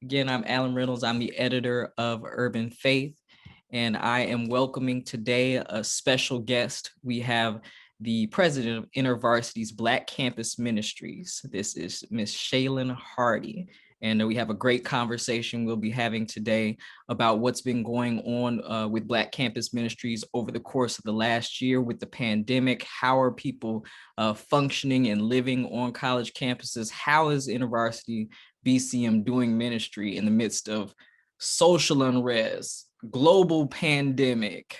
Again, I'm Alan Reynolds. I'm the editor of Urban Faith, and I am welcoming today a special guest. We have the president of Intervarsity's Black Campus Ministries. This is Miss Shaylen Hardy. And we have a great conversation we'll be having today about what's been going on with Black Campus Ministries over the course of the last year with the pandemic. How are people functioning and living on college campuses? How is Intervarsity BCM doing ministry in the midst of social unrest, global pandemic,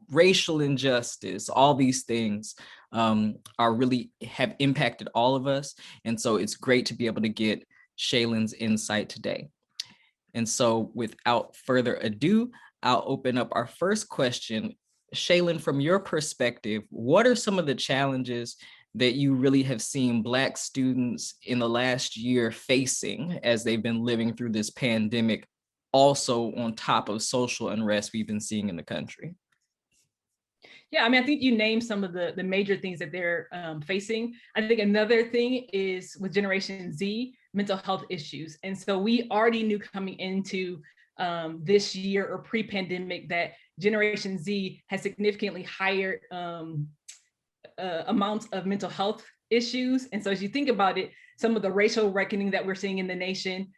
racial injustice? All these things are really have impacted all of us. And so it's great to be able to get Shaylen's insight today. And so without further ado, I'll open up our first question. Shaylen, from your perspective, what are some of the challenges that you really have seen Black students in the last year facing as they've been living through this pandemic, also on top of social unrest we've been seeing in the country? Yeah, I mean, I think you named some of the major things that they're facing. I think another thing is with Generation Z, mental health issues. And so we already knew coming into this year or pre-pandemic that Generation Z has significantly higher amounts of mental health issues. And so as you think about it, some of the racial reckoning that we're seeing in the nation,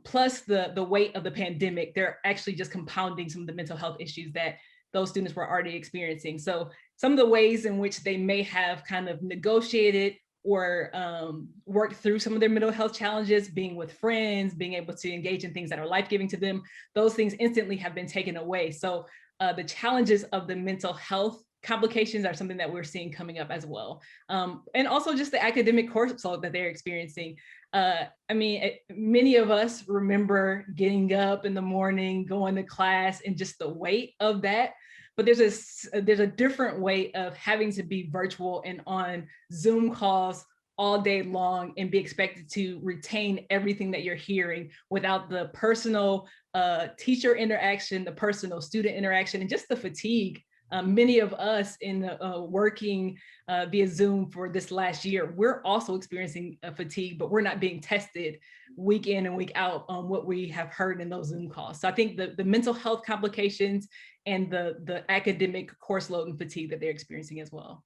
plus the weight of the pandemic, they're actually just compounding some of the mental health issues that those students were already experiencing. So some of the ways in which they may have kind of negotiated or worked through some of their mental health challenges, being with friends, being able to engage in things that are life-giving to them, those things instantly have been taken away. So the challenges of the mental health complications are something that we're seeing coming up as well. And also just the academic course load that they're experiencing. Many of us remember getting up in the morning, going to class, and just the weight of that. But there's a different way of having to be virtual and on Zoom calls all day long and be expected to retain everything that you're hearing without the personal teacher interaction, the personal student interaction, and just the fatigue. Many of us in working via Zoom for this last year, we're also experiencing fatigue, but we're not being tested week in and week out on what we have heard in those Zoom calls. So I think the mental health complications and the academic course load and fatigue that they're experiencing as well.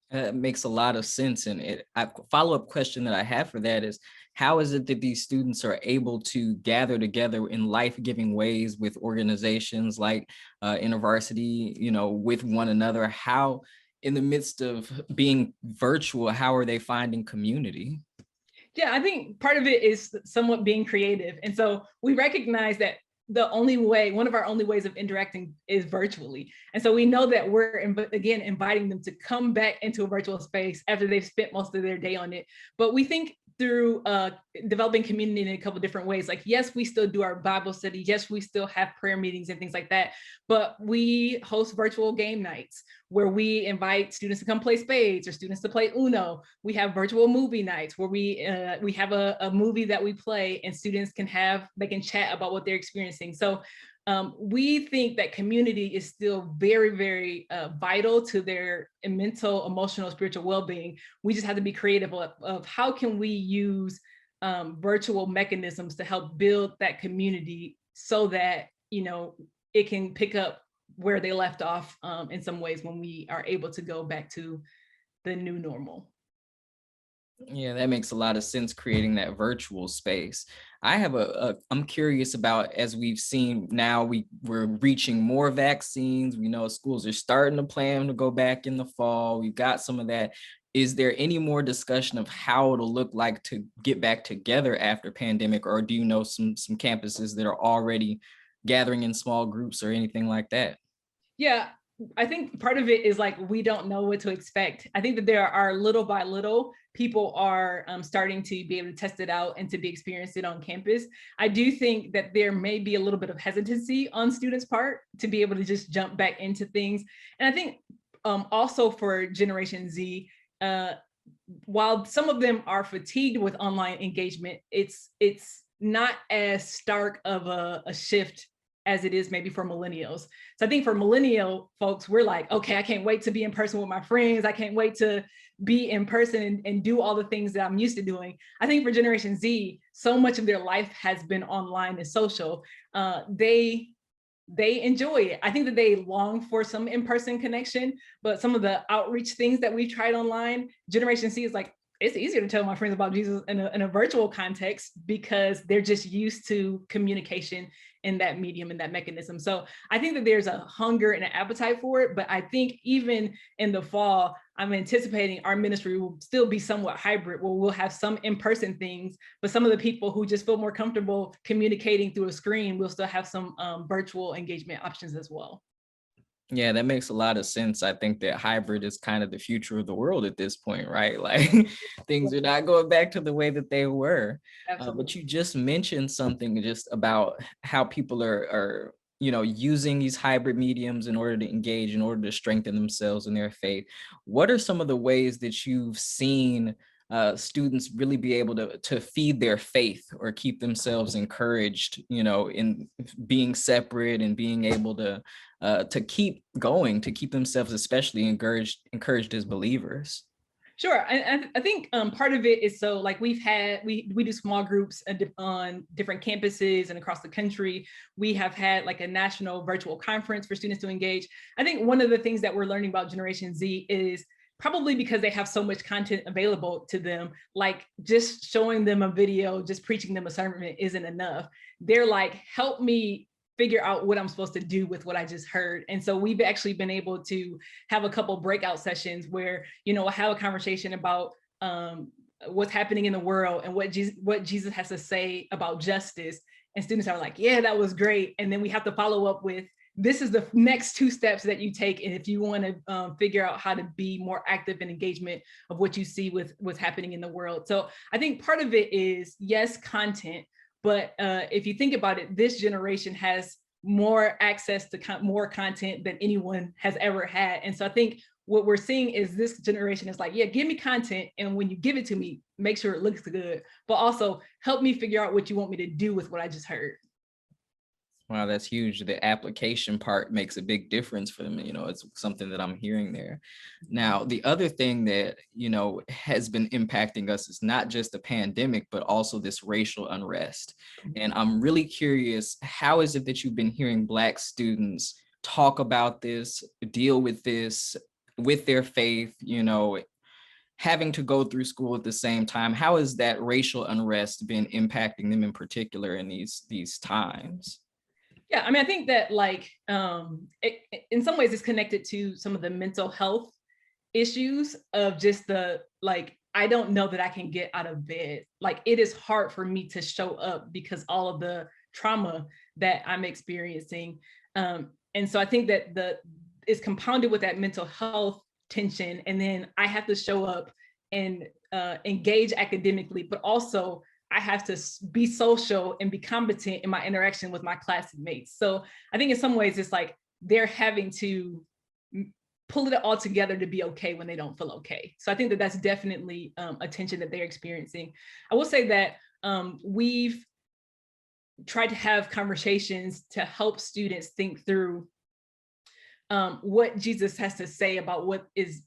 It makes a lot of sense. And a follow-up question that I have for that is, how is it that these students are able to gather together in life-giving ways with organizations like Intervarsity, with one another? How, in the midst of being virtual, how are they finding community? Yeah, I think part of it is somewhat being creative. And so we recognize that one of our only ways of interacting is virtually. And so we know that we're, again, inviting them to come back into a virtual space after they've spent most of their day on it. But we think through developing community in a couple different ways. Like, yes, we still do our Bible study. Yes, we still have prayer meetings and things like that. But we host virtual game nights where we invite students to come play spades or students to play Uno. We have virtual movie nights where we have a movie that we play and students can chat about what they're experiencing. So we think that community is still very, very vital to their mental, emotional, spiritual well-being. We just have to be creative of how can we use virtual mechanisms to help build that community so that, it can pick up where they left off in some ways when we are able to go back to the new normal. Yeah, that makes a lot of sense, creating that virtual space. I'm curious about, as we've seen now, we're reaching more vaccines. We know schools are starting to plan to go back in the fall. We've got some of that. Is there any more discussion of how it'll look like to get back together after pandemic? Or do you know some campuses that are already gathering in small groups or anything like that? Yeah, I think part of it is like, we don't know what to expect. I think that there are little by little, people are starting to be able to test it out and to be experienced it on campus. I do think that there may be a little bit of hesitancy on students' part to be able to just jump back into things. And I think also for Generation Z, while some of them are fatigued with online engagement, it's not as stark of a shift as it is maybe for millennials. So I think for millennial folks, we're like, okay, I can't wait to be in person with my friends. I can't wait to be in person and do all the things that I'm used to doing. I think for Generation Z, so much of their life has been online and social. They enjoy it. I think that they long for some in-person connection, but some of the outreach things that we've tried online, Generation C is like, it's easier to tell my friends about Jesus in a virtual context because they're just used to communication in that medium and that mechanism. So I think that there's a hunger and an appetite for it, but I think even in the fall, I'm anticipating our ministry will still be somewhat hybrid, where we'll have some in-person things, but some of the people who just feel more comfortable communicating through a screen will still have some virtual engagement options as well. Yeah, that makes a lot of sense. I think that hybrid is kind of the future of the world at this point, right? Like things are not going back to the way that they were. But you just mentioned something just about how people are using these hybrid mediums in order to engage, in order to strengthen themselves in their faith. What are some of the ways that you've seen students really be able to feed their faith or keep themselves encouraged, in being separate and being able to keep going, to keep themselves especially encouraged as believers? Sure. I think part of it is, so like we do small groups on different campuses and across the country. We have had like a national virtual conference for students to engage. I think one of the things that we're learning about Generation Z is probably because they have so much content available to them, like just showing them a video, just preaching them a sermon isn't enough. They're like, help me figure out what I'm supposed to do with what I just heard. And so we've actually been able to have a couple breakout sessions where, I have a conversation about what's happening in the world and what Jesus has to say about justice. And students are like, yeah, that was great. And then we have to follow up with, this is the next 2 steps that you take. And if you want to figure out how to be more active in engagement of what you see with what's happening in the world. So I think part of it is, yes, content. But if you think about it, this generation has more access to more content than anyone has ever had. And so I think what we're seeing is this generation is like, yeah, give me content. And when you give it to me, make sure it looks good, but also help me figure out what you want me to do with what I just heard. Wow, that's huge. The application part makes a big difference for them. It's something that I'm hearing there. Now, the other thing that, has been impacting us is not just the pandemic, but also this racial unrest. And I'm really curious, how is it that you've been hearing Black students talk about this, deal with this, with their faith, having to go through school at the same time? How has that racial unrest been impacting them in particular in these times? Yeah, I mean, I think that in some ways it's connected to some of the mental health issues of just I don't know that I can get out of bed. Like, it is hard for me to show up because all of the trauma that I'm experiencing. And so I think that it's compounded with that mental health tension. And then I have to show up and engage academically, but also I have to be social and be competent in my interaction with my classmates. So I think in some ways it's like they're having to pull it all together to be okay when they don't feel okay. So I think that that's definitely a tension that they're experiencing. I will say that we've tried to have conversations to help students think through what Jesus has to say about what is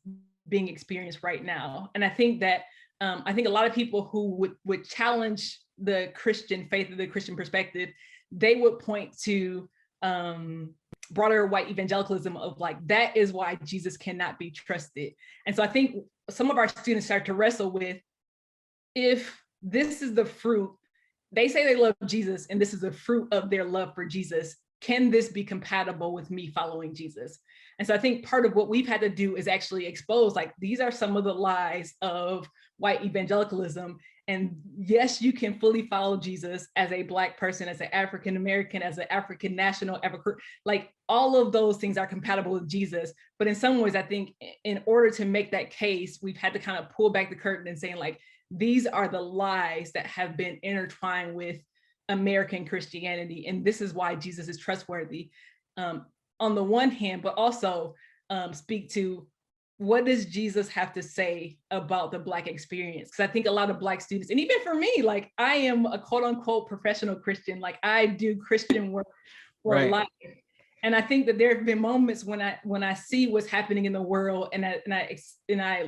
being experienced right now. And I think that I think a lot of people who would challenge the Christian faith or the Christian perspective, they would point to broader white evangelicalism of like, that is why Jesus cannot be trusted. And so I think some of our students start to wrestle with, if this is the fruit, they say they love Jesus and this is the fruit of their love for Jesus, can this be compatible with me following Jesus? And so I think part of what we've had to do is actually expose, like, these are some of the lies of white evangelicalism. And yes, you can fully follow Jesus as a Black person, as an African American, as an African national, like all of those things are compatible with Jesus. But in some ways, I think in order to make that case, we've had to kind of pull back the curtain and saying, like, these are the lies that have been intertwined with American Christianity. And this is why Jesus is trustworthy on the one hand, but also speak to, what does Jesus have to say about the Black experience? Because I think a lot of Black students, and even for me, like, I am a quote unquote professional Christian, like I do Christian work for life. And I think that there have been moments when I see what's happening in the world and I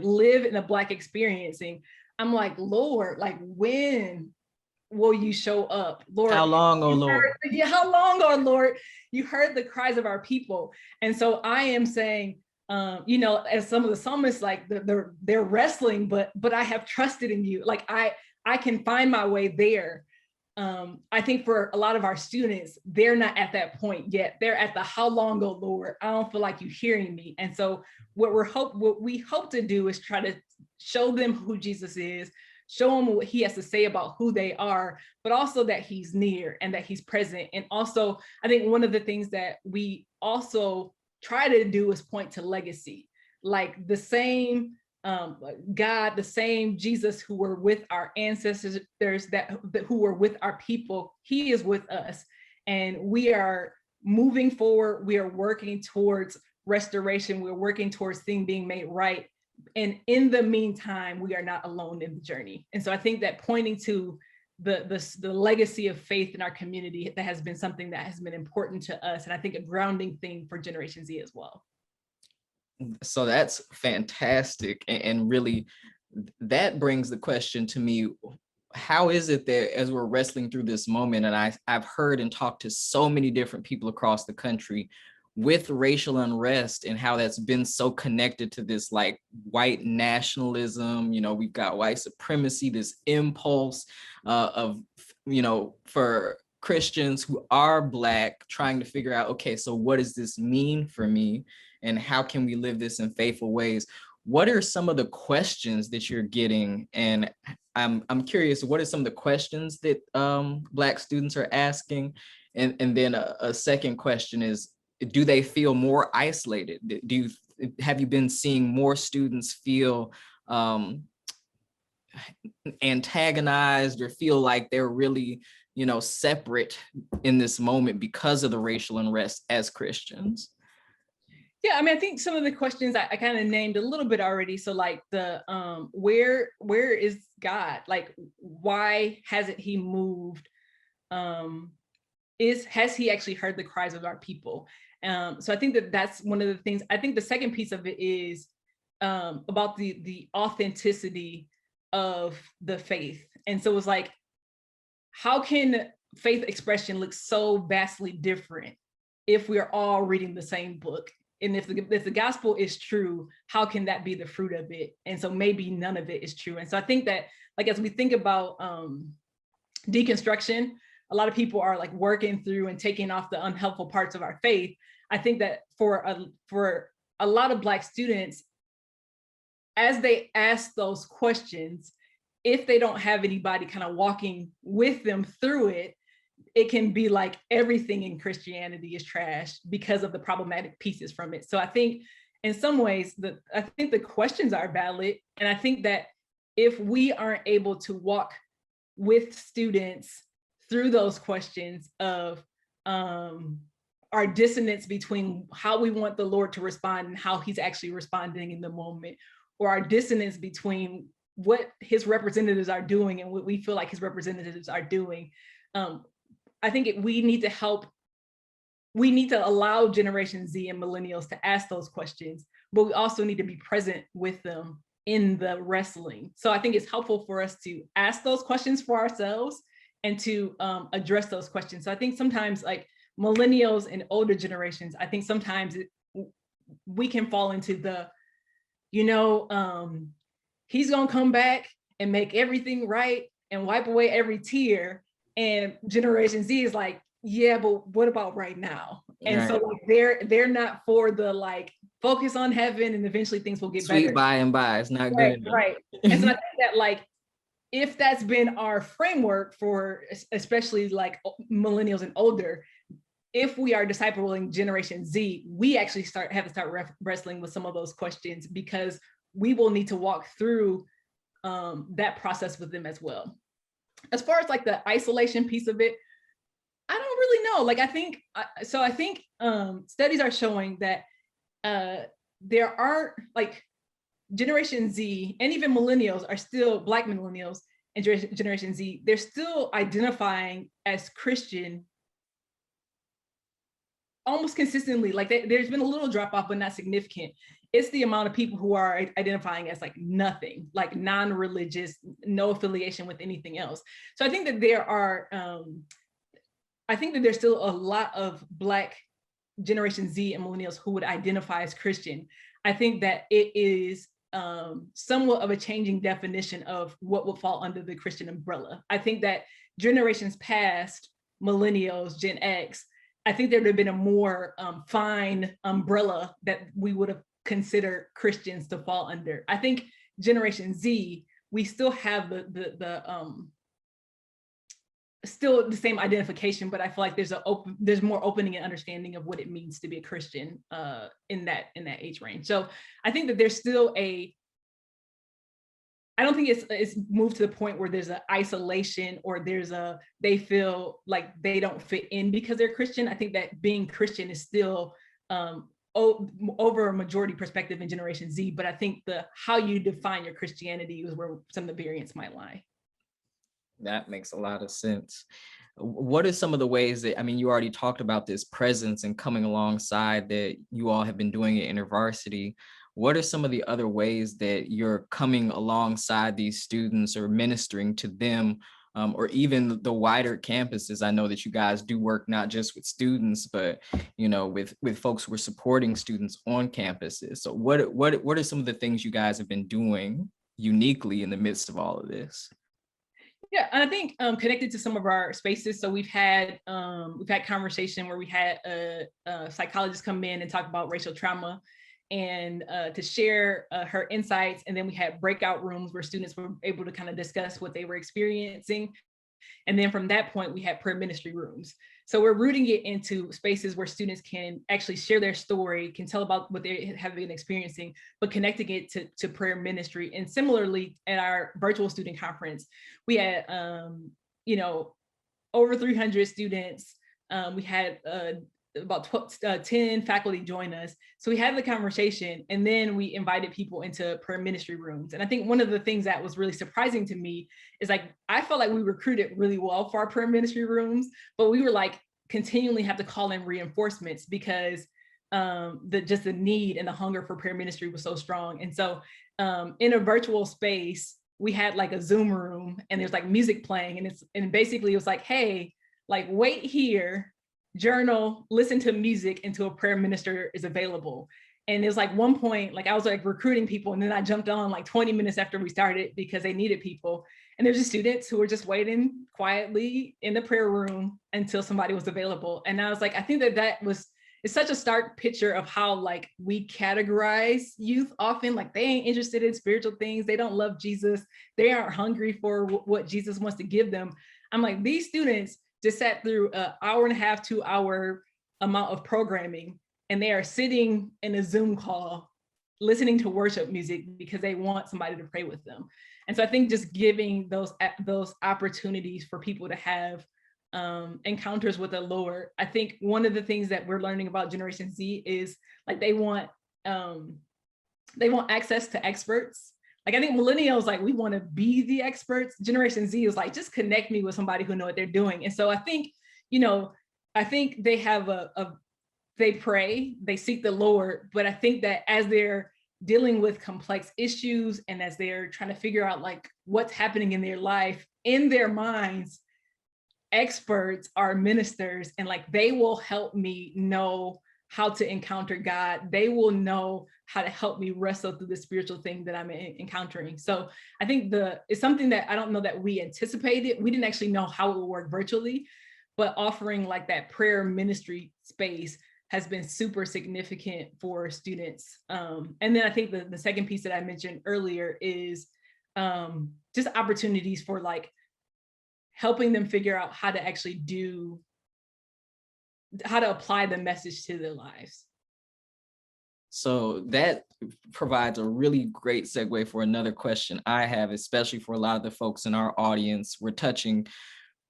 live in a Black experiencing, I'm like, Lord, like, when will you show up, Lord? How long, oh Lord? How long, oh Lord? You heard the cries of our people. And so I am saying, as some of the psalmists, like they're wrestling, but I have trusted in you. Like I can find my way there. I think for a lot of our students, they're not at that point yet. They're at the how long, oh Lord? I don't feel like you're hearing me. And so what we hope to do is try to show them who Jesus is, show them what he has to say about who they are, but also that he's near and that he's present. And also, I think one of the things that we also try to do is point to legacy, like the same God, the same Jesus who were with our ancestors, who were with our people, he is with us. And we are moving forward. We are working towards restoration. We're working towards things being made right. And in the meantime, we are not alone in the journey. And so I think that pointing to the legacy of faith in our community, that has been something that has been important to us. And I think a grounding thing for Generation Z as well. So that's fantastic. And really, that brings the question to me, how is it that as we're wrestling through this moment, and I've heard and talked to so many different people across the country with racial unrest and how that's been so connected to this like white nationalism, we've got white supremacy, this impulse of, for Christians who are Black trying to figure out, okay, so what does this mean for me? And how can we live this in faithful ways? What are some of the questions that you're getting? And I'm curious, what are some of the questions that Black students are asking? And then a second question is, do they feel more isolated? Have you been seeing more students feel antagonized or feel like they're really, separate in this moment because of the racial unrest as Christians? Yeah, I mean, I think some of the questions I kind of named a little bit already. So like the where is God? Like, why hasn't he moved? Has he actually heard the cries of our people? So I think that's one of the things. I think the second piece of it is about the authenticity of the faith. And so it's like, how can faith expression look so vastly different if we're all reading the same book? And if the gospel is true, how can that be the fruit of it? And so maybe none of it is true. And so I think that, like, as we think about deconstruction, a lot of people are like working through and taking off the unhelpful parts of our faith. I think that for a lot of Black students, as they ask those questions, if they don't have anybody kind of walking with them through it, it can be like everything in Christianity is trash because of the problematic pieces from it. So I think in some ways I think the questions are valid. And I think that if we aren't able to walk with students through those questions of our dissonance between how we want the Lord to respond and how he's actually responding in the moment, or our dissonance between what his representatives are doing and what we feel like his representatives are doing, I think we need to allow Generation Z and millennials to ask those questions, but we also need to be present with them in the wrestling. So I think it's helpful for us to ask those questions for ourselves and to address those questions. So I think sometimes, like millennials and older generations, I think sometimes we can fall into the, he's gonna come back and make everything right and wipe away every tear. And Generation Z is like, yeah, but what about right now? And right. So like they're not for the like focus on heaven and eventually things will get better. Sweet by and by, it's not right, good enough. Right. And so I think that like, if that's been our framework for especially like millennials and older, if we are discipling Generation Z, we actually have to start wrestling with some of those questions, because we will need to walk through that process with them as well. As far as like the isolation piece of it, I don't really know. Like, I think studies are showing that there are like Generation Z and even millennials are still, Black millennials and Generation Z, they're still identifying as Christian almost consistently, like there's been a little drop off, but not significant. It's the amount of people who are identifying as like nothing, like non-religious, no affiliation with anything else. So I think that there's still a lot of Black Generation Z and millennials who would identify as Christian. I think that it is somewhat of a changing definition of what would fall under the Christian umbrella. I think that generations past, millennials, Gen X, I think there would have been a more fine umbrella that we would have considered Christians to fall under. I think Generation Z, we still have still the same identification, but I feel like there's more opening and understanding of what it means to be a Christian in that age range. So I think that there's still I don't think it's moved to the point where there's an isolation or they feel like they don't fit in because they're Christian. I think that being Christian is still over a majority perspective in Generation Z, but I think how you define your Christianity is where some of the variance might lie. That makes a lot of sense. What are some of the ways that, I mean, you already talked about this presence and coming alongside that you all have been doing at InterVarsity. What are some of the other ways that you're coming alongside these students or ministering to them, or even the wider campuses? I know that you guys do work not just with students, but with folks who are supporting students on campuses. So what are some of the things you guys have been doing uniquely in the midst of all of this? Yeah, and I think connected to some of our spaces, so we've had conversation where we had a psychologist come in and talk about racial trauma and to share her insights. And then we had breakout rooms where students were able to kind of discuss what they were experiencing. And then from that point, we had prayer ministry rooms. So we're rooting it into spaces where students can actually share their story, can tell about what they have been experiencing, but connecting it to prayer ministry. And similarly, at our virtual student conference, we had, over 300 students. We had about 10 faculty join us. So we had the conversation, and then we invited people into prayer ministry rooms. And I think one of the things that was really surprising to me is like, I felt like we recruited really well for our prayer ministry rooms, but we were like continually have to call in reinforcements because the need and the hunger for prayer ministry was so strong. And so in a virtual space, we had like a Zoom room and there's like music playing, and basically it was like, hey, like wait here, journal, listen to music until a prayer minister is available. And it was like one point, like I was like recruiting people, and then I jumped on like 20 minutes after we started because they needed people. And there's just students who were just waiting quietly in the prayer room until somebody was available. And I was like, I think it's such a stark picture of how like we categorize youth often, like they ain't interested in spiritual things. They don't love Jesus. They aren't hungry for what Jesus wants to give them. I'm like, these students just sat through an hour and a half, 2 hour amount of programming, and they are sitting in a Zoom call, listening to worship music because they want somebody to pray with them. And so I think just giving those opportunities for people to have encounters with the Lord. I think one of the things that we're learning about Generation Z is like they want access to experts. Like I think millennials, like we want to be the experts. Generation Z is like, just connect me with somebody who know what they're doing. And so I think, they have they pray, they seek the Lord, but I think that as they're dealing with complex issues and as they're trying to figure out like what's happening in their life, in their minds, experts are ministers, and like they will help me know how to encounter God. They will know how to help me wrestle through the spiritual thing that I'm encountering. So I think it's something that I don't know that we anticipated. We didn't actually know how it would work virtually, but offering like that prayer ministry space has been super significant for students. And then I think the second piece that I mentioned earlier is just opportunities for like helping them figure out how to actually how to apply the message to their lives. So that provides a really great segue for another question I have, especially for a lot of the folks in our audience. We're touching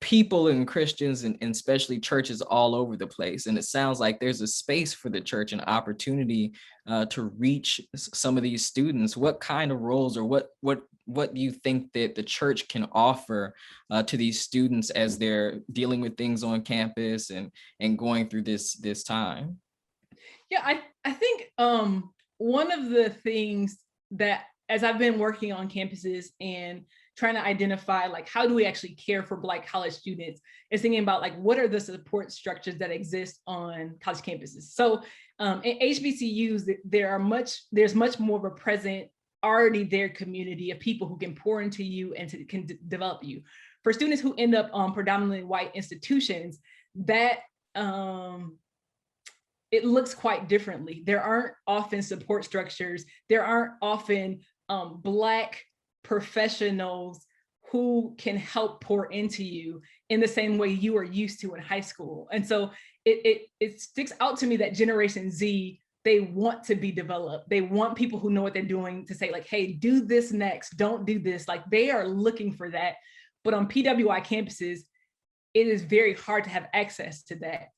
people and Christians and especially churches all over the place. And it sounds like there's a space for the church and opportunity to reach some of these students. What kind of roles or what what do you think that the church can offer to these students as they're dealing with things on campus and going through this time? Yeah, I think one of the things that, as I've been working on campuses and trying to identify like how do we actually care for Black college students, is thinking about like what are the support structures that exist on college campuses. So in HBCUs, there's much more of a present, already there community of people who can pour into you and can develop you. For students who end up on predominantly white institutions, that it looks quite differently. There aren't often support structures. There aren't often Black professionals who can help pour into you in the same way you are used to in high school. And so it sticks out to me that Generation Z, they want to be developed. They want people who know what they're doing to say like, hey, do this next, don't do this. Like they are looking for that. But on PWI campuses, it is very hard to have access to that.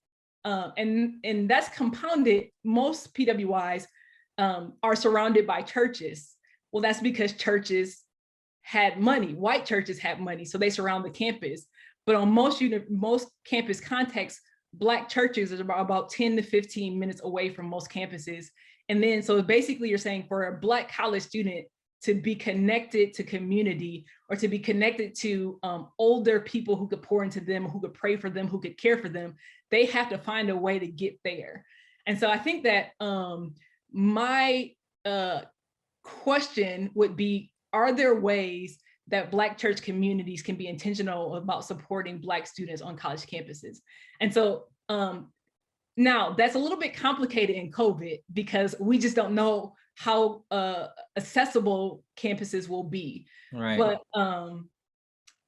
And that's compounded. Most PWIs are surrounded by churches. Well, that's because churches had money. White churches had money, so they surround the campus. But on most campus contexts, Black churches are about 10 to 15 minutes away from most campuses. And then, so basically you're saying for a Black college student to be connected to community or to be connected to older people who could pour into them, who could pray for them, who could care for them, they have to find a way to get there. And so I think that my question would be, are there ways that Black church communities can be intentional about supporting Black students on college campuses? And so now that's a little bit complicated in COVID because we just don't know how accessible campuses will be. Right. But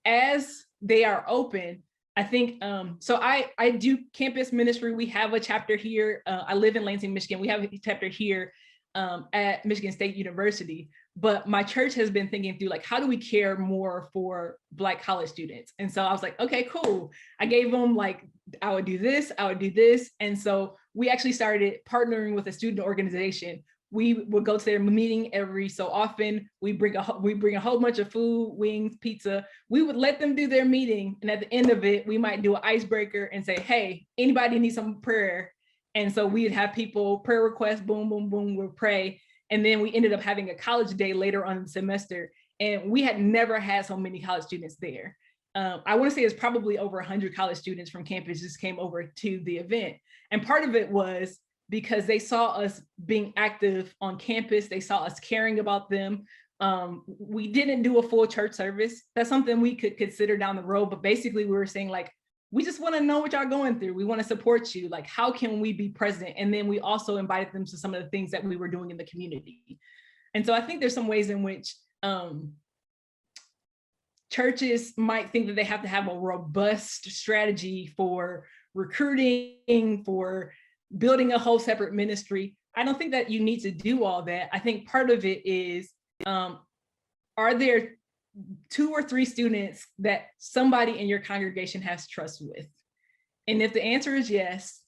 as they are open, I think, so I do campus ministry. We have a chapter here. I live in Lansing, Michigan. We have a chapter here at Michigan State University. But my church has been thinking through like, how do we care more for Black college students? And so I was like, okay, cool. I gave them like, I would do this, I would do this. And so we actually started partnering with a student organization. We would go to their meeting every so often. We bring a whole bunch of food, wings, pizza. We would let them do their meeting. And at the end of it, we might do an icebreaker and say, hey, anybody need some prayer? And so we'd have people prayer requests, boom, boom, boom, we'll pray. And then we ended up having a college day later on in the semester. And we had never had so many college students there. I want to say it's probably over 100 college students from campus just came over to the event. And part of it was because they saw us being active on campus. They saw us caring about them. We didn't do a full church service. That's something we could consider down the road. But basically we were saying like, we just want to know what y'all going through. We want to support you. Like, how can we be present? And then we also invited them to some of the things that we were doing in the community. And so I think there's some ways in which churches might think that they have to have a robust strategy for recruiting, for building a whole separate ministry. I don't think that you need to do all that. I think part of it is, are there 2 or 3 students that somebody in your congregation has trust with? And if the answer is yes,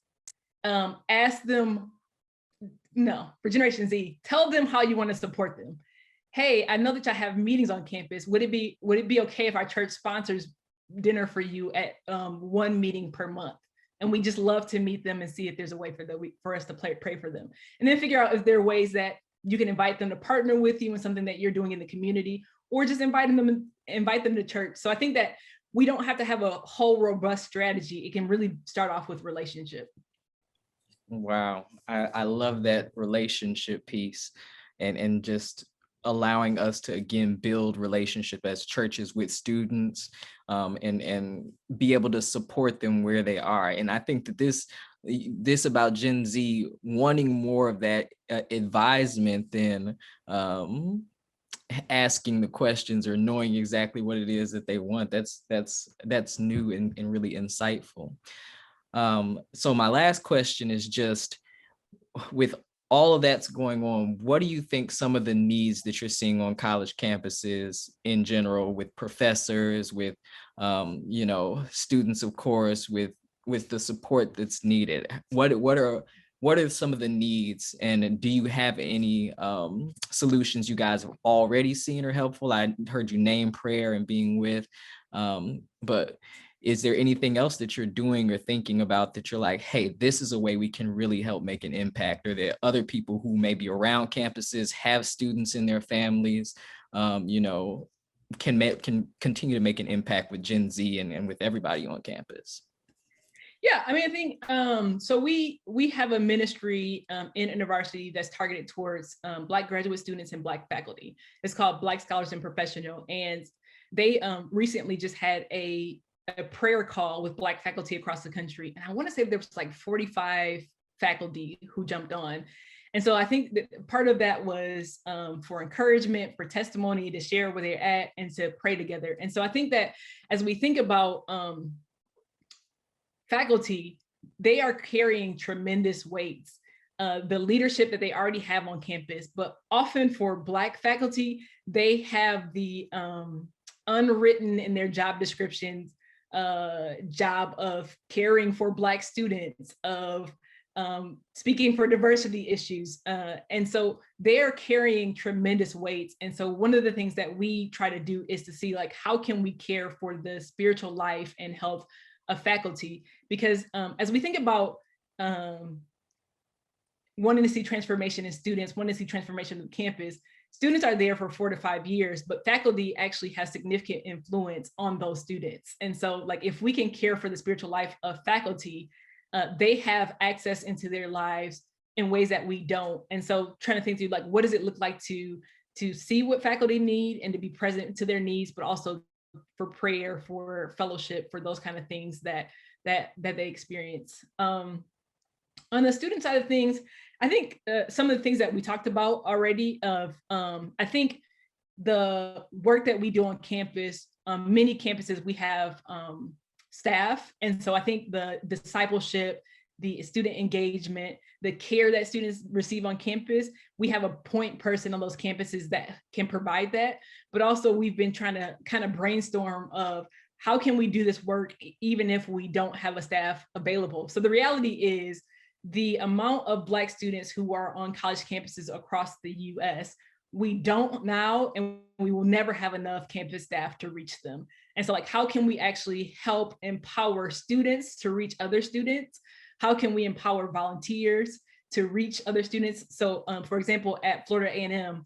ask them, no, for Generation Z, tell them how you want to support them. Hey, I know that y'all have meetings on campus. Would it be okay if our church sponsors dinner for you at 1 meeting per month? And we just love to meet them and see if there's a way for us to pray for them. And then figure out if there are ways that you can invite them to partner with you in something that you're doing in the community, or just invite them to church. So I think that we don't have to have a whole robust strategy. It can really start off with relationship. Wow, I love that relationship piece and just allowing us to again build relationship as churches with students and be able to support them where they are. And I think that this about Gen Z wanting more of that advisement than asking the questions or knowing exactly what it is that they want. That's new and really insightful. So my last question is just, with all of that's going on, what do you think some of the needs that you're seeing on college campuses in general, with professors, with students, of course, with the support that's needed? What are what are some of the needs, and do you have any solutions you guys have already seen are helpful? I heard you name prayer and being with, but is there anything else that you're doing or thinking about that you're like, hey, this is a way we can really help make an impact? Or there are other people who may be around campuses, have students in their families, you know, can continue to make an impact with Gen Z and with everybody on campus? Yeah, I mean, I think so. We have a ministry in Intervarsity that's targeted towards Black graduate students and Black faculty. It's called Black Scholars and Professional, and they recently just had a prayer call with Black faculty across the country, and I want to say there was like 45 faculty who jumped on. And so I think that part of that was for encouragement, for testimony, to share where they're at, and to pray together. And so I think that as we think about faculty, they are carrying tremendous weights. The leadership that they already have on campus, but often for Black faculty, they have the unwritten in their job descriptions job of caring for Black students, of speaking for diversity issues. And so they're carrying tremendous weights. And so one of the things that we try to do is to see, like, how can we care for the spiritual life and health of faculty? Because as we think about wanting to see transformation in students, wanting to see transformation of campus, students are there for 4 to 5 years, but faculty actually has significant influence on those students. And so, like, if we can care for the spiritual life of faculty, they have access into their lives in ways that we don't. And so trying to think through, like, what does it look like to see what faculty need and to be present to their needs, but also for prayer, for fellowship, for those kind of things that they experience. On the student side of things, I think some of the things that we talked about already of, I think the work that we do on campus, many campuses, we have staff. And so I think the discipleship, the student engagement, the care that students receive on campus, we have a point person on those campuses that can provide that. But also we've been trying to kind of brainstorm of how can we do this work even if we don't have a staff available. So the reality is the amount of Black students who are on college campuses across the US, we don't now, and we will never have enough campus staff to reach them. And so, like, how can we actually help empower students to reach other students? How can we empower volunteers to reach other students? So for example, at Florida A&M,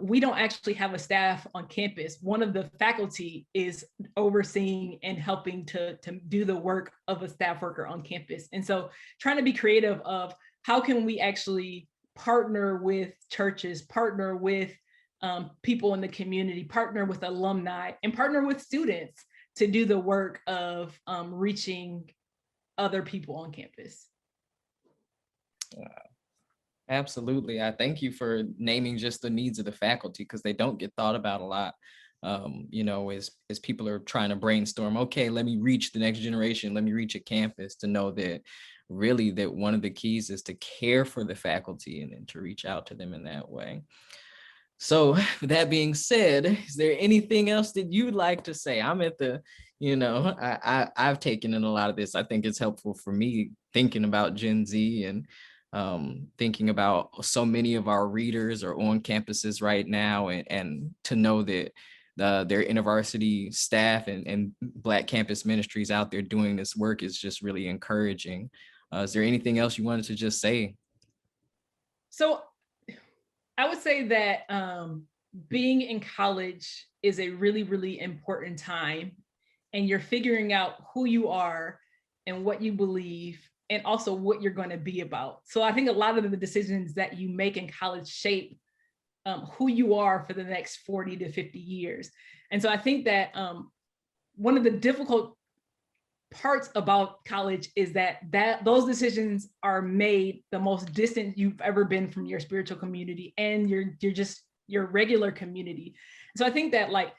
we don't actually have a staff on campus. One of the faculty is overseeing and helping to do the work of a staff worker on campus. And so trying to be creative of how can we actually partner with churches, partner with people in the community, partner with alumni, and partner with students to do the work of reaching other people on campus. Absolutely. I thank you for naming just the needs of the faculty, because they don't get thought about a lot. You know, as people are trying to brainstorm, okay, let me reach the next generation, let me reach a campus, to know that really that one of the keys is to care for the faculty and then to reach out to them in that way. So with that being said, is there anything else that you'd like to say? I'm at the, you know, I've taken in a lot of this. I think it's helpful for me thinking about Gen Z and thinking about so many of our readers are on campuses right now, and to know that their InterVarsity staff and Black campus ministries out there doing this work is just really encouraging. Is there anything else you wanted to just say? So I would say that being in college is a really, really important time, and you're figuring out who you are and what you believe, and also what you're going to be about. So I think a lot of the decisions that you make in college shape who you are for the next 40 to 50 years. And so I think that one of the difficult parts about college is that those decisions are made the most distant you've ever been from your spiritual community and your regular community. So I think that, like,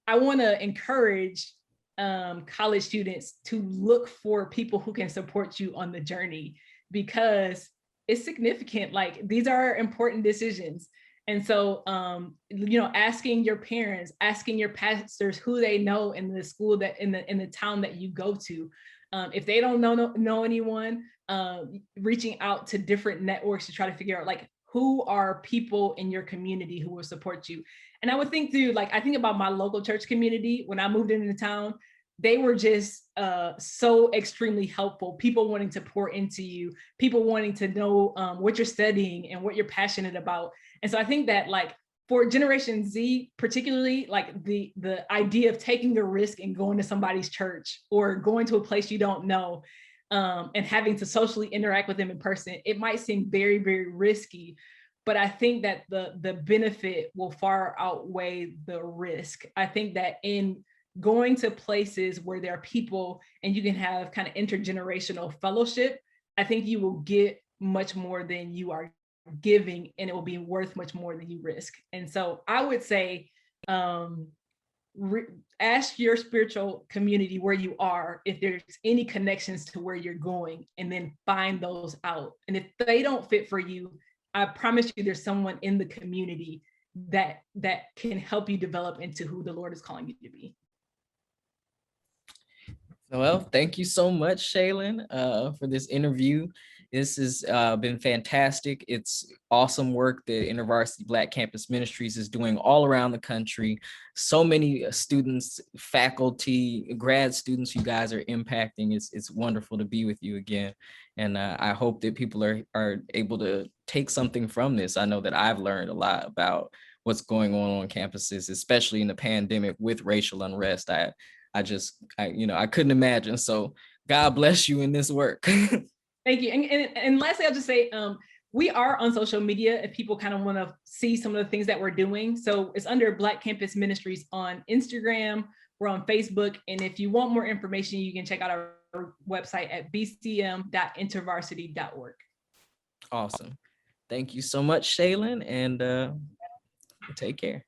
I want to encourage college students to look for people who can support you on the journey, because it's significant. Like, these are important decisions. And so, you know, asking your parents, asking your pastors who they know in the school that in the town that you go to, If they don't know anyone, reaching out to different networks to try to figure out like who are people in your community who will support you. And I would think through, like, I think about my local church community when I moved into town. They were just so extremely helpful. People wanting to pour into you, people wanting to know what you're studying and what you're passionate about. And so I think that, like, for Generation Z, particularly, like the idea of taking the risk and going to somebody's church or going to a place you don't know, and having to socially interact with them in person, it might seem very, very risky. But I think that the benefit will far outweigh the risk. I think that in going to places where there are people and you can have kind of intergenerational fellowship, I think you will get much more than you are giving, and it will be worth much more than you risk. And so I would say, ask your spiritual community where you are if there's any connections to where you're going, and then find those out. And if they don't fit for you, I promise you there's someone in the community that can help you develop into who the Lord is calling you to be. Well, thank you so much, Shaylen, for this interview. This has been fantastic. It's awesome work that Intervarsity Black Campus Ministries is doing all around the country. So many students, faculty, grad students you guys are impacting. It's wonderful to be with you again. And I hope that people are able to take something from this. I know that I've learned a lot about what's going on campuses, especially in the pandemic with racial unrest. I couldn't imagine. So God bless you in this work. Thank you. And lastly, I'll just say, we are on social media if people kind of want to see some of the things that we're doing. So it's under Black Campus Ministries on Instagram. We're on Facebook. And if you want more information, you can check out our website at bcm.intervarsity.org. Awesome. Thank you so much, Shaylen, and take care.